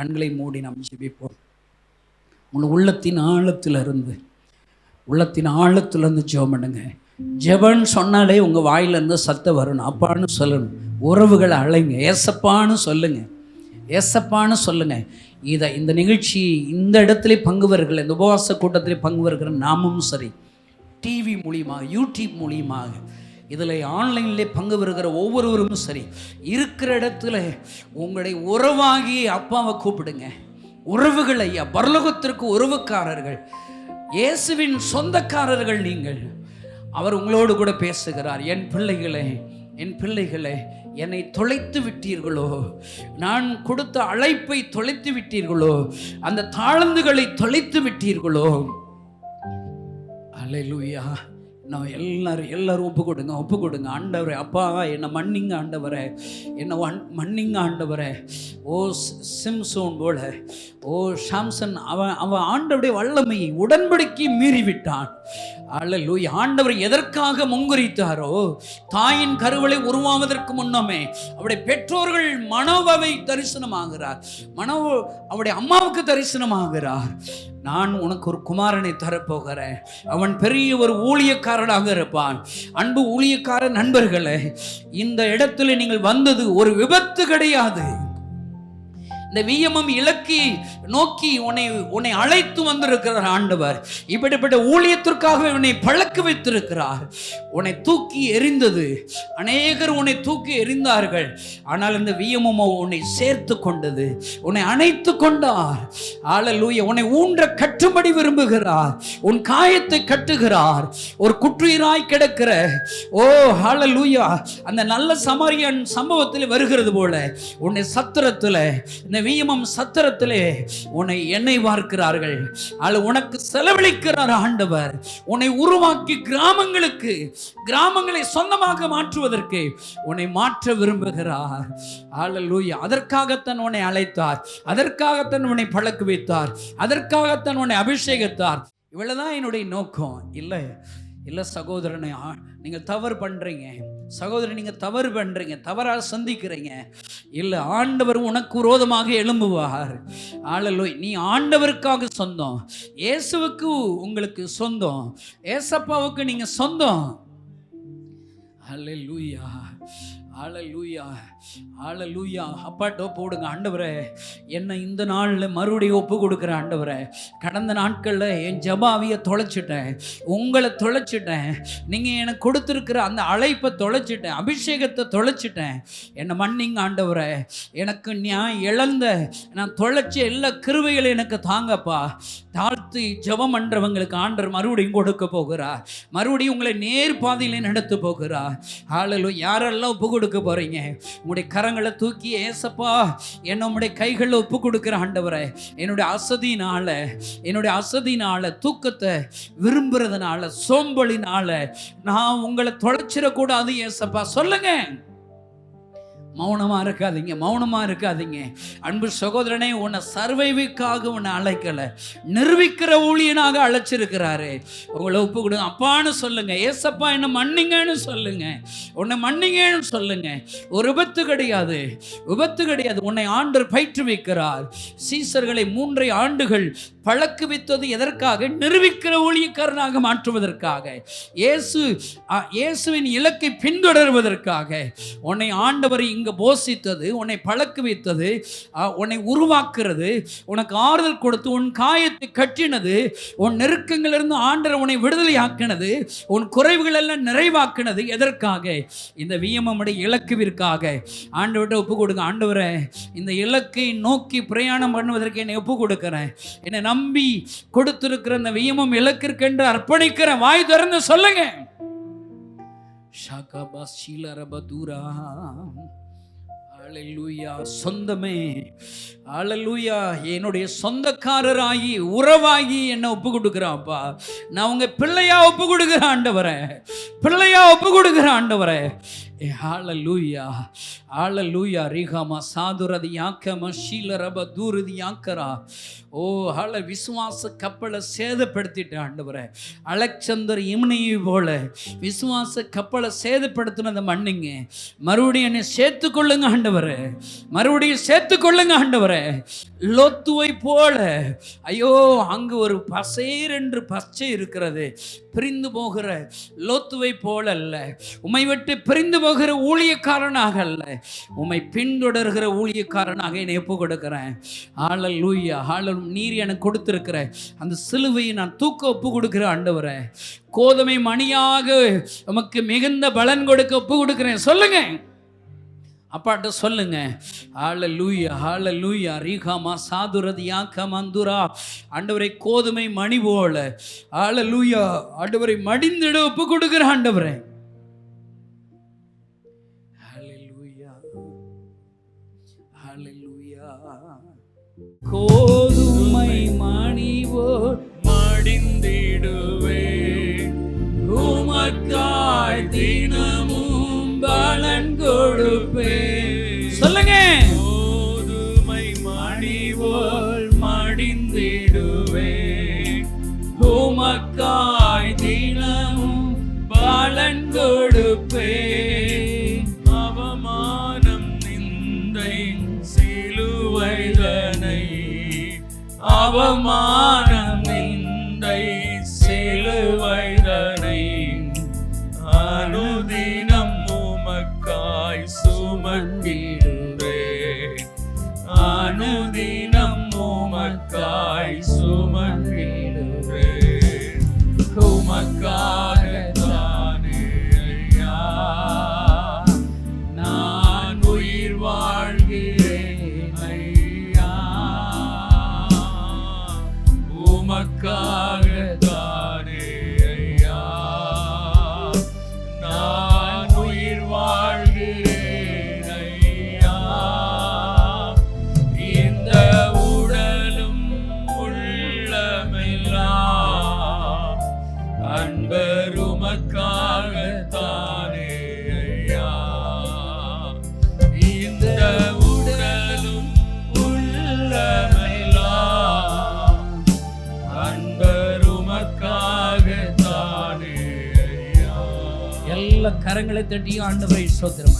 கண்களை மூடி நாம் ஜெபிப்போம். உங்கள் உள்ளத்தின் ஆழத்திலிருந்து ஜெபம் பண்ணுங்க. ஜெபன்னு சொன்னாலே உங்கள் வாயிலிருந்து சத்தம் வரணும். அப்பான்னு சொல்லணும். உறவுகளை அழைங்க, ஏசப்பான்னு சொல்லுங்க, ஏசப்பான்னு சொல்லுங்க. இந்த நிகழ்ச்சி இந்த இடத்துல பங்கு வருகிற, இந்த உபவாச கூட்டத்தில் பங்கு வருகிற நாமும் சரி, டிவி மூலியமாக, யூடியூப் மூலியமாக, இதில் ஆன்லைன்லே பங்கு வருகிற ஒவ்வொருவரும் சரி, இருக்கிற இடத்துல உங்களுடைய உறவாகி அப்பாவை கூப்பிடுங்க. உறவுகள் ஐயா, பரலோகத்திற்கு உறவுக்காரர்கள், இயேசுவின் சொந்தக்காரர்கள் நீங்கள். அவர் உங்களோடு கூட பேசுகிறார். என் பிள்ளைகளே, என்னை தொலைத்து விட்டீர்களோ, நான் கொடுத்த அழைப்பை தொலைத்து விட்டீர்களோ, அந்த தாழ்ந்துகளை தொலைத்து விட்டீர்களோ. அல்லேலூயா. நான் எல்லாரும் ஒப்பு கொடுங்க. ஆண்டவரே, அப்பா என்னை மன்னிங்க ஆண்டவரே, என்னை மன்னிங்க ஆண்டவரே. ஓ சிம்சோன் போல, ஓ சாம்சன், அவன் ஆண்டவருடைய வல்லமையை உடன்படிக்கை மீறிவிட்டான். அல்லேலூயா. ஆண்டவர் எதற்காக முன்குறித்தாரோ, தாயின் கருவளை உருவாவதற்கு முன்னமே அவருடைய பெற்றோர்கள் மனோவை தரிசனமாகிறார், அவருடைய அம்மாவுக்கு தரிசனமாகிறார். நான் உனக்கு ஒரு குமாரனை தரப்போகிறேன், அவன் பெரிய ஒரு ஊழியக்காரனாக இருப்பான். அன்பு ஊழியக்கார நண்பர்களே, இந்த இடத்துல நீங்கள் வந்தது ஒரு விபத்து கிடையாது. இந்த வியமம் இலக்கி நோக்கி உன்னை அழைத்து வந்திருக்கிறார் ஆண்டவர். இப்படிப்பட்ட ஊழியத்திற்காக உன்னை பழக்க வைத்திருக்கிறார். உன்னை தூக்கி எறிந்தது, அநேகர் உன்னை தூக்கி எறிந்தார்கள். ஆனால் இந்த வியமமோ உன்னை சேர்த்து கொண்டது, உன்னை அணைத்து கொண்டார். அல்லேலூயா. உன்னை ஊன்ற கட்டும்படி விரும்புகிறார், உன் காயத்தை கட்டுகிறார். ஒரு குற்றுயிராய் கிடக்கிற, ஓ அல்லேலூயா, அந்த நல்ல சமாரியன் சம்பவத்தில் வருகிறது போல உன்னை சத்திரத்தில், இந்த வீயமம் சத்திரத்திலே உன்னை எண்ணெய் வார்க்கிறார்கள். உனக்கு செலவழிக்கிறார் ஆண்டவர். உன்னை உருவாக்கி கிராமங்களை சொந்தமாக மாற்றுவதற்கு உன்னை மாற்ற விரும்புகிறார். அல்லேலூயா. அதற்காகத்தான் உன்னை அழைத்தார், அதற்காகத்தான் உன்னை பழக்க வைத்தார், அதற்காகத்தான் உன்னை அபிஷேகித்தார். இவ்வளவுதான் என்னுடைய நோக்கம். இல்லை சகோதரனை, நீங்கள் தவறு பண்ணுறீங்க, சகோதரன் நீங்கள் தவறு பண்ணுறீங்க, தவறாக சந்திக்கிறீங்க. இல்லை, ஆண்டவர் உனக்கு விரோதமாக எழும்புவார். அல்லேலூயா. நீ ஆண்டவருக்காக சொந்தம், இயேசுவுக்கு உங்களுக்கு சொந்தம், ஏசப்பாவுக்கு நீங்கள் சொந்தம். அல்லேலூயா, அல்லேலூயா, அல்லேலூயா. அப்பாட்ட போடுங்க. ஆண்டவரே, என்னை இந்த நாளில் மறுபடியும் ஒப்பு கொடுக்குற ஆண்டவரே, கடந்த நாட்களில் என் ஜபாவியை தொலைச்சிட்டேன், உங்களை தொலைச்சிட்டேன், நீங்கள் எனக்கு கொடுத்துருக்கிற அந்த அழைப்பை தொலைச்சிட்டேன், அபிஷேகத்தை தொலைச்சிட்டேன். என்னை மன்னிங்க ஆண்டவரே. எனக்கு நான் இழந்த, நான் தொலைச்ச எல்லா கிருபைகளை எனக்கு தாங்கப்பா. தாழ்த்தி ஜபம் பண்ணுறவங்களுக்கு ஆண்டவர் மறுபடியும் கொடுக்க போகிறார், மறுபடியும் உங்களை நேர் பாதையிலே நடத்த போகிறார். அல்லேலூயா. யாரெல்லாம் ஒப்பு கொடுக்க போறீங்க? உங்களுடைய கரங்களை தூக்கி, ஏசப்பா என்ன உங்களுடைய கைகளில் ஒப்பு கொடுக்கிற ஆண்டவரே, என்னுடைய அசதினால தூக்கத்தை விரும்புறதுனால, சோம்பலினால நான் உங்களை தொலைச்சிடக்கூடாது ஏசப்பா. சொல்லுங்க. மௌனமா இருக்காதீங்க. அன்பு சகோதரனே, உன்னை சர்வைவுக்காக உன்னை அழைக்கல, நிரூபிக்கிற ஊழியனாக அழைச்சிருக்கிறாரு. உங்களை ஒப்பு கொடுங்க. அப்பான்னு சொல்லுங்க, ஏசப்பா என்ன மன்னிங்கன்னு சொல்லுங்க, உன்னை மன்னிங்கன்னு சொல்லுங்க. ஒரு விபத்து கிடையாது. உன்னை ஆண்டவர் பயிற்றுவிக்கிறார். சீசர்களை 3 ஆண்டுகள் பழக்க வைத்தது எதற்காக? நிரூபிக்கிற ஊழியக்காரனாக மாற்றுவதற்காக, இயேசுவின் இலக்கை பின்தொடர்வதற்காக. உன்னை ஆண்டவர் இங்க போஷித்தது, உன்னை பழக்க வைத்தது, உன்னை உருவாக்குறது, உனக்கு ஆறுதல் கொடுத்து உன் காயத்தை கட்டினது, உன் நெருக்கங்களிலிருந்து ஆண்டவர் உன்னை விடுதலை ஆக்கினது, உன் குறைவுகள் எல்லாம் நிறைவாக்கினது. எதற்காக? இந்த வியமமுடைய இலக்குவிற்காக. ஆண்டவர்கிட்ட ஒப்பு கொடுங்க. ஆண்டவரே, இந்த இலக்கை நோக்கி பிரயாணம் பண்ணுவதற்கு என்னை ஒப்பு கொடுக்கிறேன். என்னை நம்பி கொடுத்திருக்கிற இந்த வியமம் இலக்கிற்கென்று அர்ப்பணிக்கிற. வாய் திறந்து சொல்லுங்க. அல்லேலூயா. சொந்தமே, அல்லேலூயா. என்னுடைய சொந்தக்காரராகி உறவாகி என்ன ஒப்பு கொடுக்குறான்ப்பா. நான் உங்க பிள்ளையா ஒப்பு கொடுக்குறேன் ஆண்டவரே, பிள்ளையா ஒப்பு கொடுக்குறேன் ஆண்டவரே. ஹalleluya ஹalleluya ரிகமா சாதுரதி யாக்கம ஷீலரப தூருதி யாக்கரா. ஓ விசுவாச கப்பலை சேதப்படுத்திட்டு ஆண்டவரே, அலெக்சாந்தர் இம்னியை போல விசுவாச கப்பலை சேதப்படுத்தினதை மன்னிங்க. மறுபடியும் என்னை சேர்த்துக்கொள்ளுங்க ஆண்டவரே, மறுபடியும் சேர்த்துக்கொள்ளுங்க ஆண்டவரே. லோத்துவை போல ஐயோ அங்கு ஒரு பசேர் என்று பச்சை இருக்கிறது, பிரிந்து போகிற லோத்துவை போல அல்ல, உம்மை விட்டு பிரிந்து போகிற ஊழியக்காரனாக அல்ல, உம்மை பின்தொடர்கிற ஊழியக்காரனாக என்னை ஒப்பு கொடுக்கிறேன். ஹல்லேலூயா, ஹல்லேலூயா. நீர் எனக்கு கொடுத்திருக்கிற அந்த சிலுவையை நான் தூக்க ஒப்பு கொடுக்கிற ஆண்டவரே, கோதுமை மணியாக உமக்கு மிகுந்த பலன் கொடுக்க ஒப்பு கொடுக்கிறேன். சொல்லுங்க அப்பாட்ட சொல்லுங்க. ஹல்லேலூயா, ஹல்லேலூயா. ரீகாமா சாதுரதி யாக்கமந்துரா. ஆண்டவரை கோதுமை மணி போல ஹல்லேலூயா ஆண்டவரை மடிந்திட ஒப்பு கொடுக்கிற ஆண்டவரே. ஹல்லேலூயா, ஹல்லேலூயா. கோதுமை மணி போல் மடிந்திடுவே, உமக்காய் தினமும் பலன் கொடுப்பே. சொல்லுங்க. கோதுமை மணி போல் மடிந்திடுவே, உமக்காய் தினமும் பலன் கொடுப்பே. அவமானம் நிந்தை சிலுவைதனை, அவமானம் நிந்தை சிலுவைதனை அனுதினம் உமக்காய் சுமந்திடுவே, அனுதினம் உமக்காய் சுமந்திடுவே. உமக்காக தானே ஐயா நான் உயிர் வாழ்கிறேன் ஐயா, உமக்காக தானே ஐயா நான் உயிர் வாழ்கிறேன் ஐயா. இந்த உடலும் உள்ளமெல்லாம் அன்பர் உமக்காக தானே ஐயா. இந்த உடலும் உள்ளமெல்லாம் அன்பர் உமக்காக தானே ஐயா. எல்லா கரங்களை தட்டி ஆண்டவரை ஸ்தோத்திரம்.